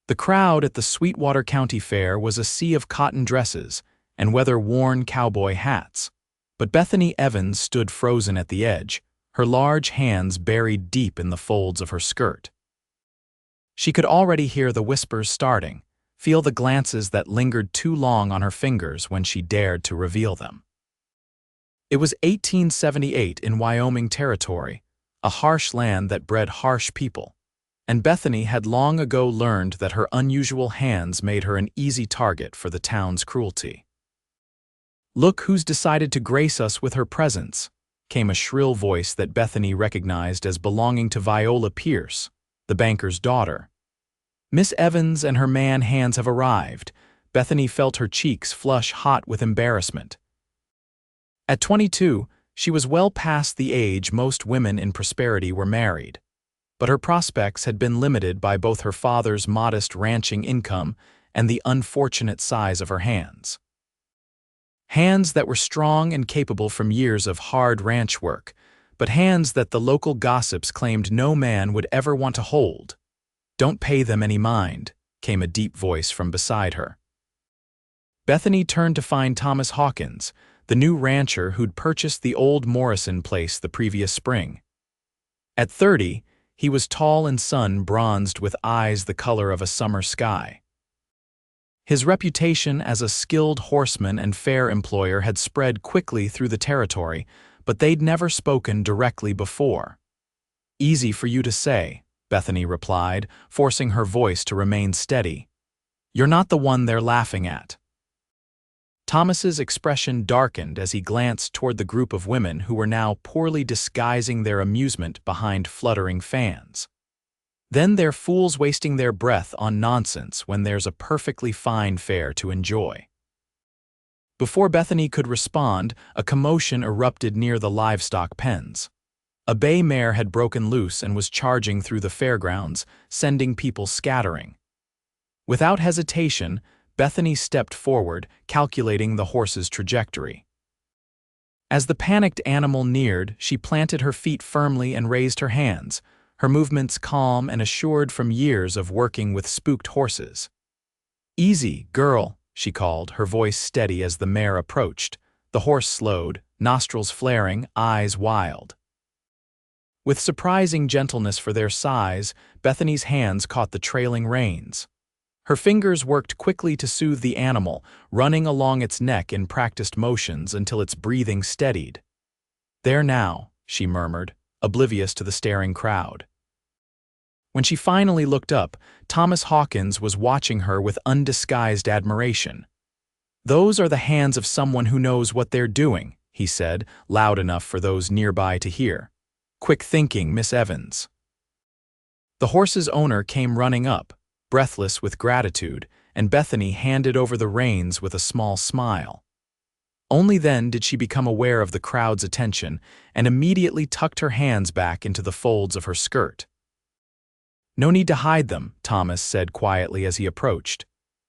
The crowd at the Sweetwater County Fair was a sea of cotton dresses and weather-worn cowboy hats, but Bethany Evans stood frozen at the edge, her large hands buried deep in the folds of her skirt. She could already hear the whispers starting, feel the glances that lingered too long on her fingers when she dared to reveal them. It was 1878 in Wyoming Territory, a harsh land that bred harsh people, and Bethany had long ago learned that her unusual hands made her an easy target for the town's cruelty. "Look who's decided to grace us with her presence," came a shrill voice that Bethany recognized as belonging to Viola Pierce, the banker's daughter. "Miss Evans and her man hands have arrived." Bethany felt her cheeks flush hot with embarrassment. At 22, she was well past the age most women in prosperity were married, but her prospects had been limited by both her father's modest ranching income and the unfortunate size of her hands. Hands that were strong and capable from years of hard ranch work, but hands that the local gossips claimed no man would ever want to hold. "Don't pay them any mind," came a deep voice from beside her. Bethany turned to find Thomas Hawkins, the new rancher who'd purchased the old Morrison place the previous spring. At 30, he was tall and sun-bronzed with eyes the color of a summer sky. His reputation as a skilled horseman and fair employer had spread quickly through the territory, but they'd never spoken directly before. "Easy for you to say," Bethany replied, forcing her voice to remain steady. "You're not the one they're laughing at." Thomas's expression darkened as he glanced toward the group of women who were now poorly disguising their amusement behind fluttering fans. "Then they're fools wasting their breath on nonsense when there's a perfectly fine fair to enjoy." Before Bethany could respond, a commotion erupted near the livestock pens. A bay mare had broken loose and was charging through the fairgrounds, sending people scattering. Without hesitation, Bethany stepped forward, calculating the horse's trajectory. As the panicked animal neared, she planted her feet firmly and raised her hands, her movements calm and assured from years of working with spooked horses. "Easy, girl," she called, her voice steady as the mare approached. The horse slowed, nostrils flaring, eyes wild. With surprising gentleness for their size, Bethany's hands caught the trailing reins. Her fingers worked quickly to soothe the animal, running along its neck in practiced motions until its breathing steadied. "There now," she murmured, oblivious to the staring crowd. When she finally looked up, Thomas Hawkins was watching her with undisguised admiration. "Those are the hands of someone who knows what they're doing," he said, loud enough for those nearby to hear. "Quick thinking, Miss Evans." The horse's owner came running up, breathless with gratitude, and Bethany handed over the reins with a small smile. Only then did she become aware of the crowd's attention and immediately tucked her hands back into the folds of her skirt. "No need to hide them," Thomas said quietly as he approached.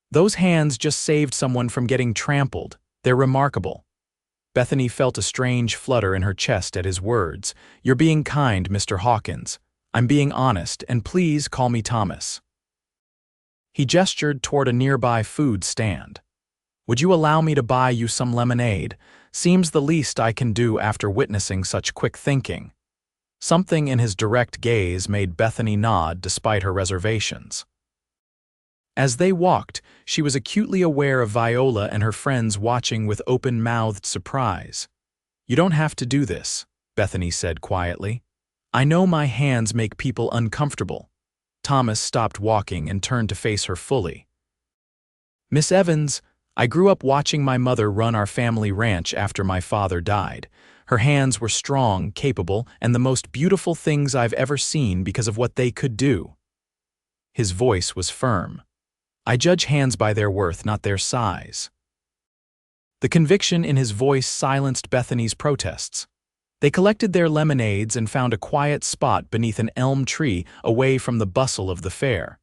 "Those hands just saved someone from getting trampled. They're remarkable." Bethany felt a strange flutter in her chest at his words. "You're being kind, Mr. Hawkins. I'm being honest, and please call me Thomas." He gestured toward a nearby food stand. "Would you allow me to buy you some lemonade? Seems the least I can do after witnessing such quick thinking." Something in his direct gaze made Bethany nod despite her reservations. As they walked, she was acutely aware of Viola and her friends watching with open-mouthed surprise. "You don't have to do this," Bethany said quietly. "I know my hands make people uncomfortable." Thomas stopped walking and turned to face her fully. "Miss Evans, I grew up watching my mother run our family ranch after my father died. Her hands were strong, capable, and the most beautiful things I've ever seen because of what they could do." His voice was firm. "I judge hands by their worth, not their size." The conviction in his voice silenced Bethany's protests. They collected their lemonades and found a quiet spot beneath an elm tree away from the bustle of the fair.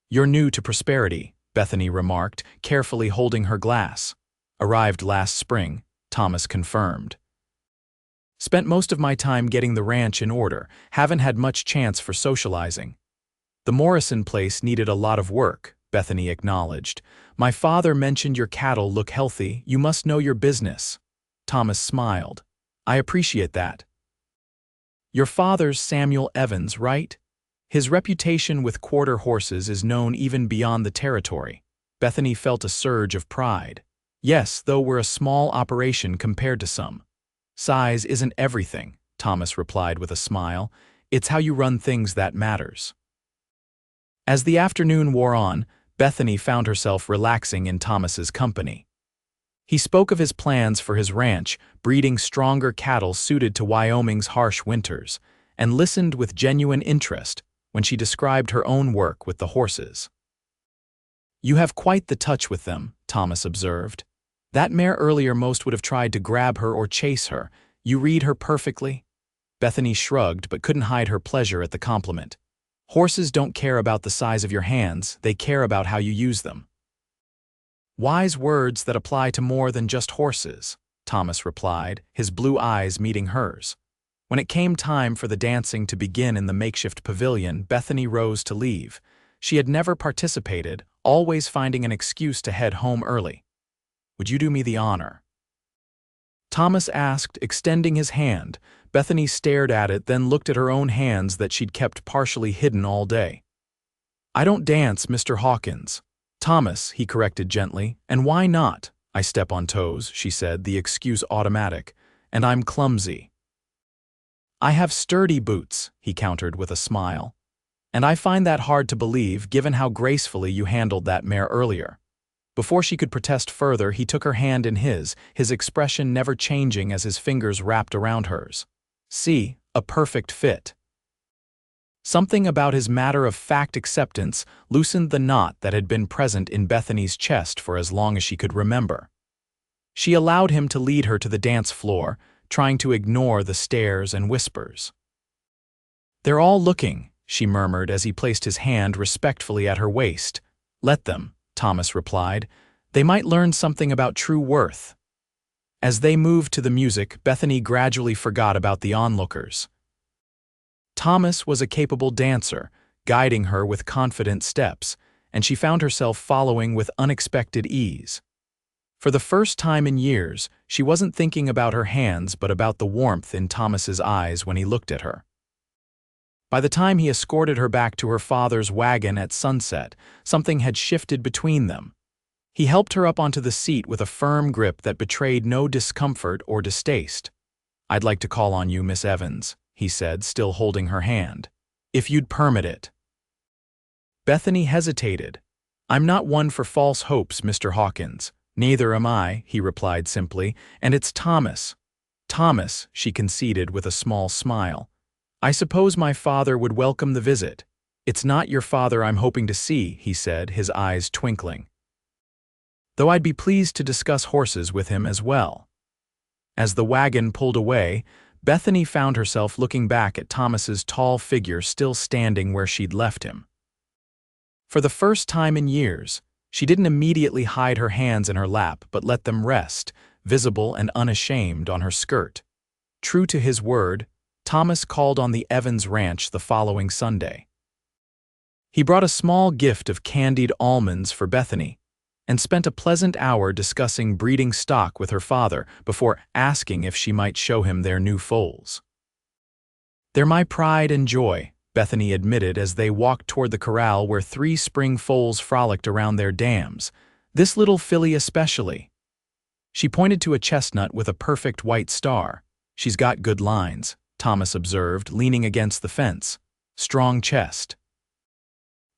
"You're new to prosperity," Bethany remarked, carefully holding her glass. "Arrived last spring," Thomas confirmed. "Spent most of my time getting the ranch in order, haven't had much chance for socializing." The Morrison place needed a lot of work, Bethany acknowledged. My father mentioned your cattle look healthy. You must know your business. Thomas smiled. I appreciate that. Your father's Samuel Evans, right? His reputation with quarter horses is known even beyond the territory. Bethany felt a surge of pride. Yes, though we're a small operation compared to some. Size isn't everything, Thomas replied with a smile. It's how you run things that matters. As the afternoon wore on, Bethany found herself relaxing in Thomas's company. He spoke of his plans for his ranch, breeding stronger cattle suited to Wyoming's harsh winters, and listened with genuine interest when she described her own work with the horses. You have quite the touch with them, Thomas observed. That mare earlier most would have tried to grab her or chase her. You read her perfectly. Bethany shrugged but couldn't hide her pleasure at the compliment. Horses don't care about the size of your hands, they care about how you use them. Wise words that apply to more than just horses, Thomas replied, his blue eyes meeting hers. When it came time for the dancing to begin in the makeshift pavilion, Bethany rose to leave. She had never participated, always finding an excuse to head home early. Would you do me the honor? Thomas asked, extending his hand. Bethany stared at it, then looked at her own hands that she'd kept partially hidden all day. I don't dance, Mr. Hawkins. Thomas, he corrected gently. And why not? I step on toes, she said, the excuse automatic. And I'm clumsy. I have sturdy boots, he countered with a smile. And I find that hard to believe given how gracefully you handled that mare earlier. Before she could protest further, he took her hand in his expression never changing as his fingers wrapped around hers. See, a perfect fit. Something about his matter-of-fact acceptance loosened the knot that had been present in Bethany's chest for as long as she could remember. She allowed him to lead her to the dance floor, trying to ignore the stares and whispers. They're all looking, she murmured as he placed his hand respectfully at her waist. Let them, Thomas replied. They might learn something about true worth. As they moved to the music, Bethany gradually forgot about the onlookers. Thomas was a capable dancer, guiding her with confident steps, and she found herself following with unexpected ease. For the first time in years, she wasn't thinking about her hands but about the warmth in Thomas's eyes when he looked at her. By the time he escorted her back to her father's wagon at sunset, something had shifted between them. He helped her up onto the seat with a firm grip that betrayed no discomfort or distaste. I'd like to call on you, Miss Evans, he said, still holding her hand. If you'd permit it. Bethany hesitated. I'm not one for false hopes, Mr. Hawkins. Neither am I, he replied simply, and it's Thomas. Thomas, she conceded with a small smile. I suppose my father would welcome the visit. It's not your father I'm hoping to see, he said, his eyes twinkling. Though I'd be pleased to discuss horses with him as well. As the wagon pulled away, Bethany found herself looking back at Thomas's tall figure still standing where she'd left him. For the first time in years, she didn't immediately hide her hands in her lap but let them rest, visible and unashamed, on her skirt. True to his word, Thomas called on the Evans ranch the following Sunday. He brought a small gift of candied almonds for Bethany, and spent a pleasant hour discussing breeding stock with her father before asking if she might show him their new foals. They're my pride and joy, Bethany admitted as they walked toward the corral where 3 spring foals frolicked around their dams, this little filly especially. She pointed to a chestnut with a perfect white star. She's got good lines, Thomas observed, leaning against the fence. Strong chest.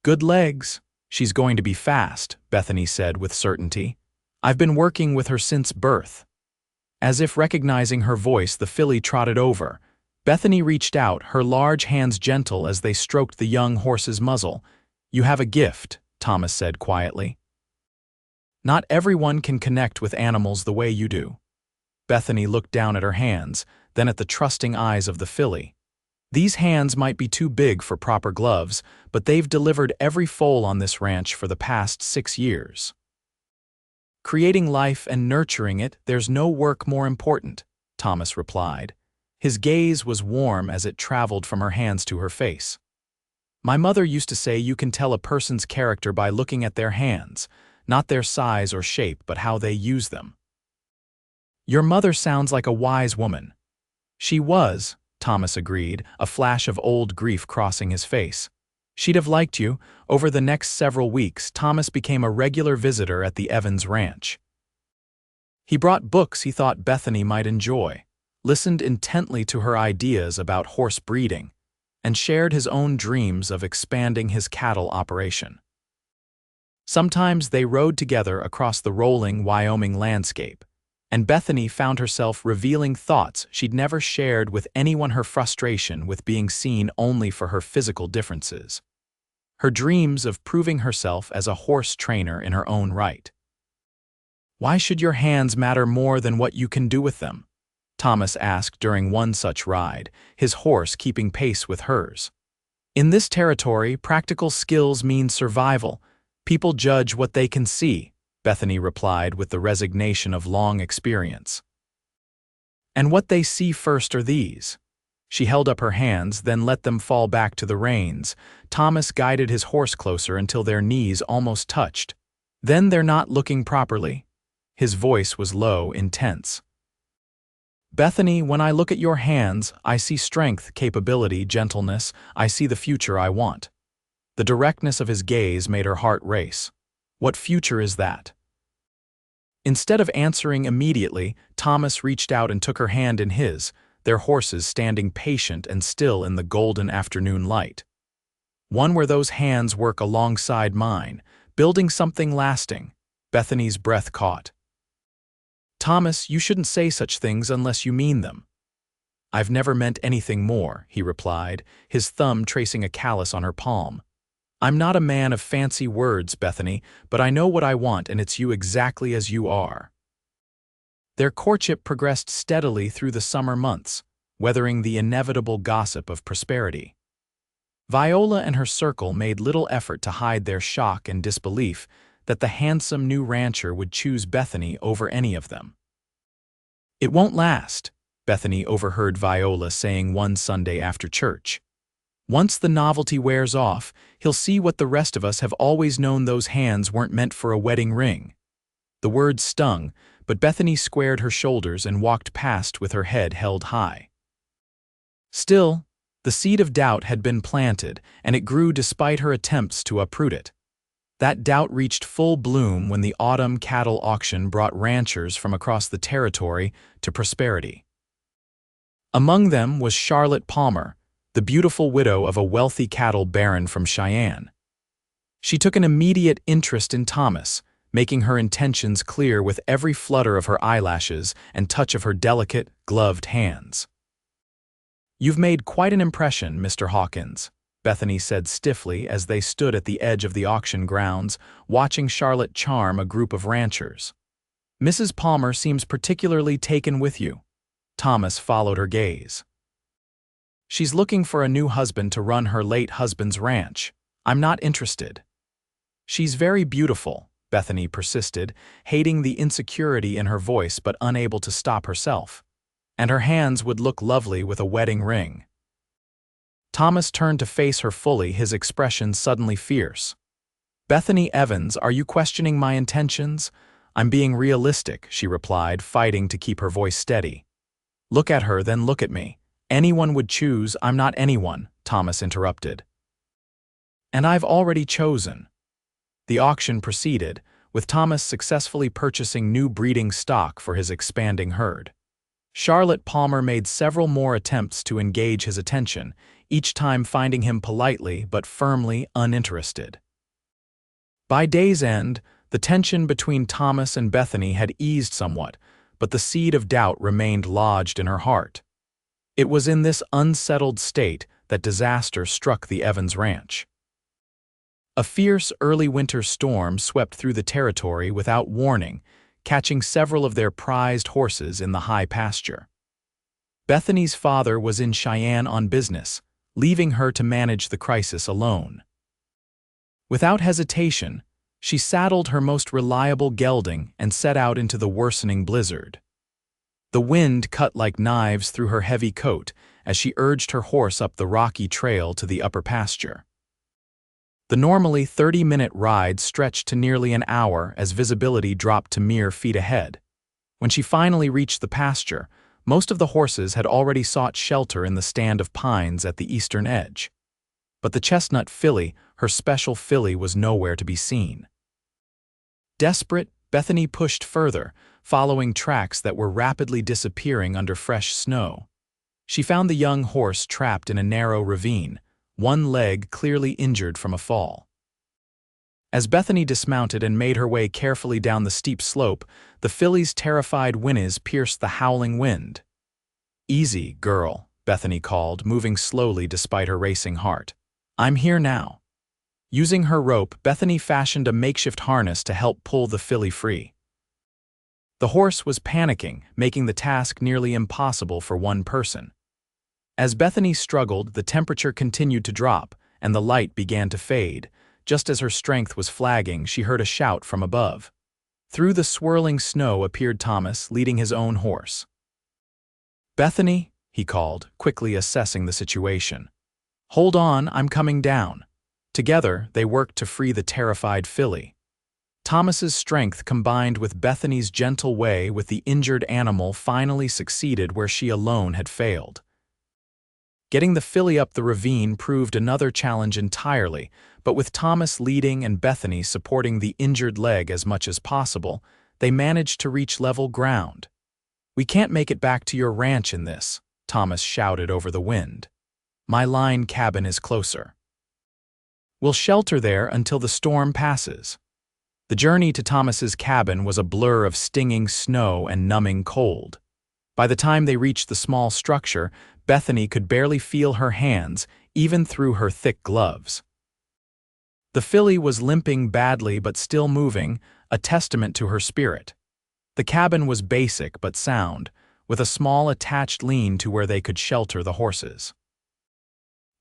Good legs. She's going to be fast, Bethany said with certainty. I've been working with her since birth. As if recognizing her voice, the filly trotted over. Bethany reached out, her large hands gentle as they stroked the young horse's muzzle. You have a gift, Thomas said quietly. Not everyone can connect with animals the way you do. Bethany looked down at her hands, then at the trusting eyes of the filly. These hands might be too big for proper gloves, but they've delivered every foal on this ranch for the past 6 years. Creating life and nurturing it, there's no work more important, Thomas replied. His gaze was warm as it traveled from her hands to her face. My mother used to say you can tell a person's character by looking at their hands, not their size or shape, but how they use them. Your mother sounds like a wise woman. She was, Thomas agreed, a flash of old grief crossing his face. She'd have liked you. Over the next several weeks, Thomas became a regular visitor at the Evans ranch. He brought books he thought Bethany might enjoy, listened intently to her ideas about horse breeding, and shared his own dreams of expanding his cattle operation. Sometimes they rode together across the rolling Wyoming landscape, and Bethany found herself revealing thoughts she'd never shared with anyone, her frustration with being seen only for her physical differences, her dreams of proving herself as a horse trainer in her own right. Why should your hands matter more than what you can do with them? Thomas asked during one such ride, his horse keeping pace with hers. In this territory, practical skills mean survival. People judge what they can see, Bethany replied with the resignation of long experience. And what they see first are these. She held up her hands, then let them fall back to the reins. Thomas guided his horse closer until their knees almost touched. Then they're not looking properly. His voice was low, intense. Bethany, when I look at your hands, I see strength, capability, gentleness. I see the future I want. The directness of his gaze made her heart race. What future is that? Instead of answering immediately, Thomas reached out and took her hand in his, their horses standing patient and still in the golden afternoon light. One where those hands work alongside mine, building something lasting. Bethany's breath caught. Thomas, you shouldn't say such things unless you mean them. I've never meant anything more, he replied, his thumb tracing a callus on her palm. I'm not a man of fancy words, Bethany, but I know what I want, and it's you exactly as you are. Their courtship progressed steadily through the summer months, weathering the inevitable gossip of prosperity. Viola and her circle made little effort to hide their shock and disbelief that the handsome new rancher would choose Bethany over any of them. It won't last, Bethany overheard Viola saying one Sunday after church. Once the novelty wears off, he'll see what the rest of us have always known: those hands weren't meant for a wedding ring. The words stung, but Bethany squared her shoulders and walked past with her head held high. Still, the seed of doubt had been planted, and it grew despite her attempts to uproot it. That doubt reached full bloom when the autumn cattle auction brought ranchers from across the territory to prosperity. Among them was Charlotte Palmer, the beautiful widow of a wealthy cattle baron from Cheyenne. She took an immediate interest in Thomas, making her intentions clear with every flutter of her eyelashes and touch of her delicate, gloved hands. You've made quite an impression, Mr. Hawkins, Bethany said stiffly as they stood at the edge of the auction grounds, watching Charlotte charm a group of ranchers. Mrs. Palmer seems particularly taken with you. Thomas followed her gaze. She's looking for a new husband to run her late husband's ranch. I'm not interested. She's very beautiful, Bethany persisted, hating the insecurity in her voice but unable to stop herself. And her hands would look lovely with a wedding ring. Thomas turned to face her fully, his expression suddenly fierce. Bethany Evans, are you questioning my intentions? I'm being realistic, she replied, fighting to keep her voice steady. Look at her, then look at me. Anyone would choose. I'm not anyone, Thomas interrupted. And I've already chosen. The auction proceeded, with Thomas successfully purchasing new breeding stock for his expanding herd. Charlotte Palmer made several more attempts to engage his attention, each time finding him politely but firmly uninterested. By day's end, the tension between Thomas and Bethany had eased somewhat, but the seed of doubt remained lodged in her heart. It was in this unsettled state that disaster struck the Evans ranch. A fierce early winter storm swept through the territory without warning, catching several of their prized horses in the high pasture. Bethany's father was in Cheyenne on business, leaving her to manage the crisis alone. Without hesitation, she saddled her most reliable gelding and set out into the worsening blizzard. The wind cut like knives through her heavy coat as she urged her horse up the rocky trail to the upper pasture. The normally 30-minute ride stretched to nearly an hour as visibility dropped to mere feet ahead. When she finally reached the pasture, most of the horses had already sought shelter in the stand of pines at the eastern edge. But the chestnut filly, her special filly, was nowhere to be seen. Desperate, Bethany pushed further, following tracks that were rapidly disappearing under fresh snow. She found the young horse trapped in a narrow ravine, one leg clearly injured from a fall. As Bethany dismounted and made her way carefully down the steep slope, the filly's terrified whinnies pierced the howling wind. "Easy, girl," Bethany called, moving slowly despite her racing heart. "I'm here now." Using her rope, Bethany fashioned a makeshift harness to help pull the filly free. The horse was panicking, making the task nearly impossible for one person. As Bethany struggled, the temperature continued to drop, and the light began to fade. Just as her strength was flagging, she heard a shout from above. Through the swirling snow appeared Thomas, leading his own horse. "Bethany," he called, quickly assessing the situation. "Hold on, I'm coming down." Together, they worked to free the terrified filly. Thomas's strength combined with Bethany's gentle way with the injured animal finally succeeded where she alone had failed. Getting the filly up the ravine proved another challenge entirely, but with Thomas leading and Bethany supporting the injured leg as much as possible, they managed to reach level ground. "We can't make it back to your ranch in this," Thomas shouted over the wind. "My line cabin is closer. We'll shelter there until the storm passes." The journey to Thomas's cabin was a blur of stinging snow and numbing cold. By the time they reached the small structure, Bethany could barely feel her hands, even through her thick gloves. The filly was limping badly but still moving, a testament to her spirit. The cabin was basic but sound, with a small attached lean-to where they could shelter the horses.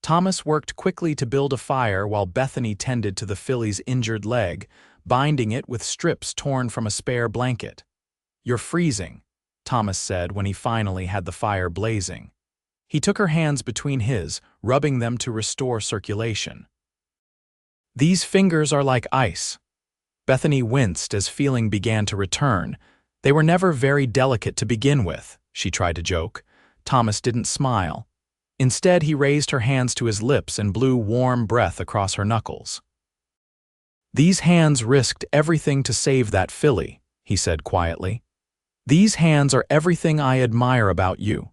Thomas worked quickly to build a fire while Bethany tended to the filly's injured leg, binding it with strips torn from a spare blanket. "You're freezing," Thomas said when he finally had the fire blazing. He took her hands between his, rubbing them to restore circulation. "These fingers are like ice." Bethany winced as feeling began to return. "They were never very delicate to begin with," she tried to joke. Thomas didn't smile. Instead, he raised her hands to his lips and blew warm breath across her knuckles. "These hands risked everything to save that filly," he said quietly. "These hands are everything I admire about you."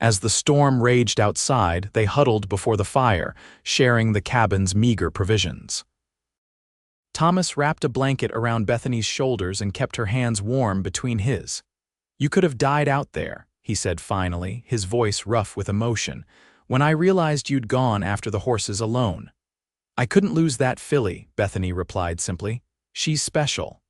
As the storm raged outside, they huddled before the fire, sharing the cabin's meager provisions. Thomas wrapped a blanket around Bethany's shoulders and kept her hands warm between his. "You could have died out there," he said finally, his voice rough with emotion, "when I realized you'd gone after the horses alone." "I couldn't lose that filly," Bethany replied simply. "She's special."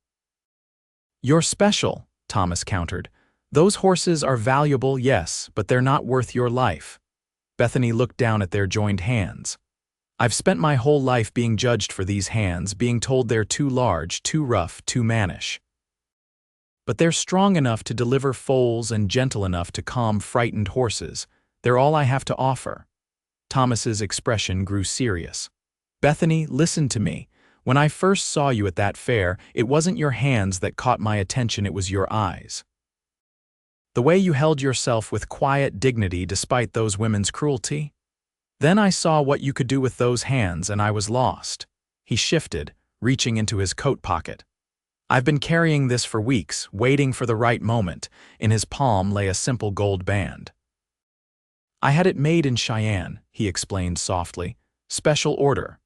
"You're special," Thomas countered. "Those horses are valuable, yes, but they're not worth your life." Bethany looked down at their joined hands. "I've spent my whole life being judged for these hands, being told they're too large, too rough, too mannish. But they're strong enough to deliver foals and gentle enough to calm frightened horses. They're all I have to offer." Thomas's expression grew serious. "Bethany, listen to me. When I first saw you at that fair, it wasn't your hands that caught my attention, it was your eyes. The way you held yourself with quiet dignity despite those women's cruelty. Then I saw what you could do with those hands and I was lost." He shifted, reaching into his coat pocket. "I've been carrying this for weeks, waiting for the right moment." In his palm lay a simple gold band. "I had it made in Cheyenne," he explained softly. "Special order."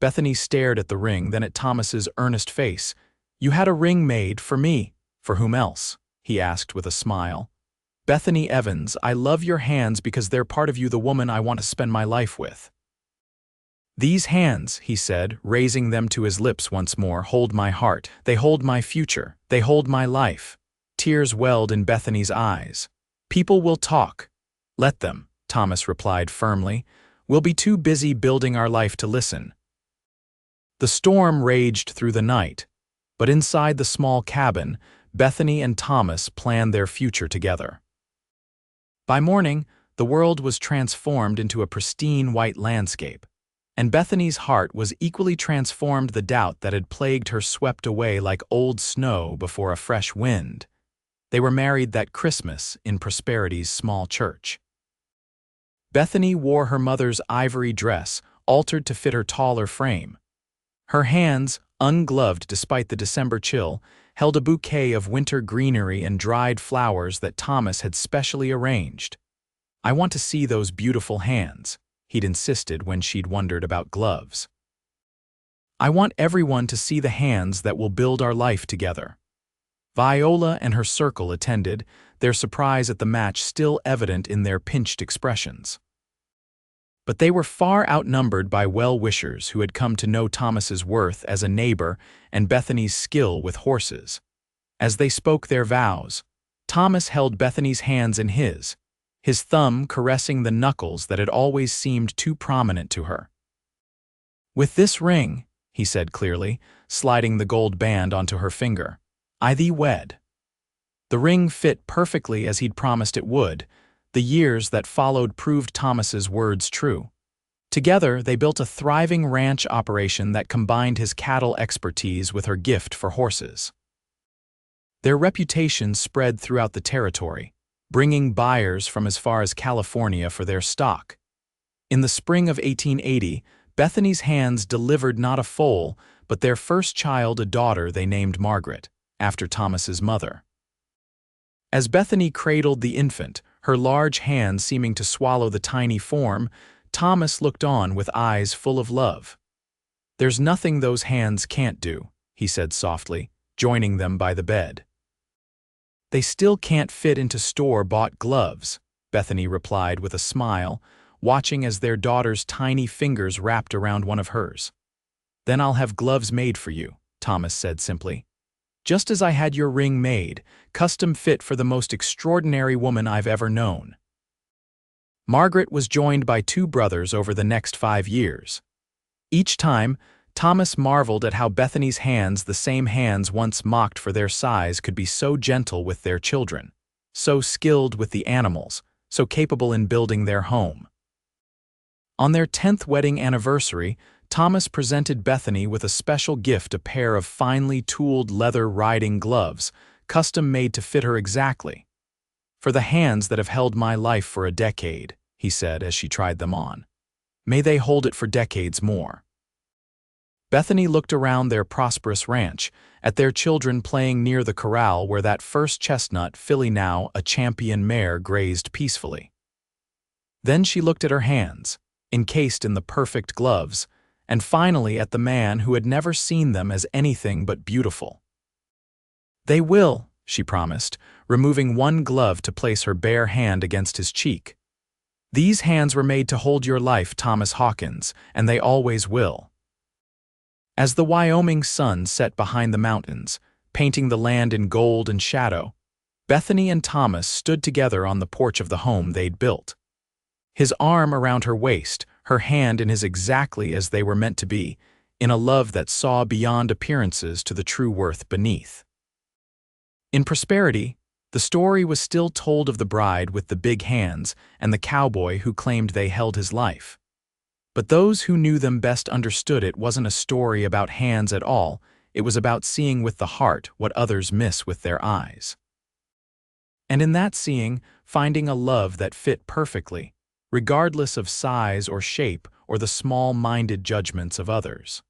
Bethany stared at the ring, then at Thomas's earnest face. "You had a ring made for me. For whom else?" he asked with a smile. "Bethany Evans, I love your hands because they're part of you, the woman I want to spend my life with." "These hands," he said, raising them to his lips once more, "hold my heart. They hold my future. They hold my life." Tears welled in Bethany's eyes. "People will talk." "Let them," Thomas replied firmly. "We'll be too busy building our life to listen." The storm raged through the night, but inside the small cabin, Bethany and Thomas planned their future together. By morning, the world was transformed into a pristine white landscape. And Bethany's heart was equally transformed. The doubt that had plagued her swept away like old snow before a fresh wind. They were married that Christmas in Prosperity's small church. Bethany wore her mother's ivory dress, altered to fit her taller frame. Her hands, ungloved despite the December chill, held a bouquet of winter greenery and dried flowers that Thomas had specially arranged. "I want to see those beautiful hands," he'd insisted when she'd wondered about gloves. "I want everyone to see the hands that will build our life together." Viola and her circle attended, their surprise at the match still evident in their pinched expressions. But they were far outnumbered by well-wishers who had come to know Thomas's worth as a neighbor and Bethany's skill with horses. As they spoke their vows, Thomas held Bethany's hands in his thumb caressing the knuckles that had always seemed too prominent to her. "With this ring," he said clearly, sliding the gold band onto her finger, "I thee wed." The ring fit perfectly as he'd promised it would. The years that followed proved Thomas's words true. Together, they built a thriving ranch operation that combined his cattle expertise with her gift for horses. Their reputation spread throughout the territory, bringing buyers from as far as California for their stock. In the spring of 1880, Bethany's hands delivered not a foal, but their first child, a daughter they named Margaret, after Thomas's mother. As Bethany cradled the infant, her large hands seeming to swallow the tiny form, Thomas looked on with eyes full of love. "There's nothing those hands can't do," he said softly, joining them by the bed. "They still can't fit into store-bought gloves," Bethany replied with a smile, watching as their daughter's tiny fingers wrapped around one of hers. "Then I'll have gloves made for you," Thomas said simply. "Just as I had your ring made, custom fit for the most extraordinary woman I've ever known." Margaret was joined by two brothers over the next 5 years. Each time, Thomas marveled at how Bethany's hands, the same hands once mocked for their size, could be so gentle with their children, so skilled with the animals, so capable in building their home. On their 10th wedding anniversary, Thomas presented Bethany with a special gift, a pair of finely tooled leather riding gloves, custom-made to fit her exactly. "For the hands that have held my life for a decade," he said as she tried them on. "May they hold it for decades more." Bethany looked around their prosperous ranch, at their children playing near the corral where that first chestnut filly, now a champion mare, grazed peacefully. Then she looked at her hands, encased in the perfect gloves, and finally at the man who had never seen them as anything but beautiful. "They will," she promised, removing one glove to place her bare hand against his cheek. "These hands were made to hold your life, Thomas Hawkins, and they always will." As the Wyoming sun set behind the mountains, painting the land in gold and shadow, Bethany and Thomas stood together on the porch of the home they'd built. His arm around her waist, her hand in his, exactly as they were meant to be, in a love that saw beyond appearances to the true worth beneath. In Prosperity, the story was still told of the bride with the big hands and the cowboy who claimed they held his life. But those who knew them best understood it wasn't a story about hands at all, it was about seeing with the heart what others miss with their eyes. And in that seeing, finding a love that fit perfectly, regardless of size or shape or the small-minded judgments of others.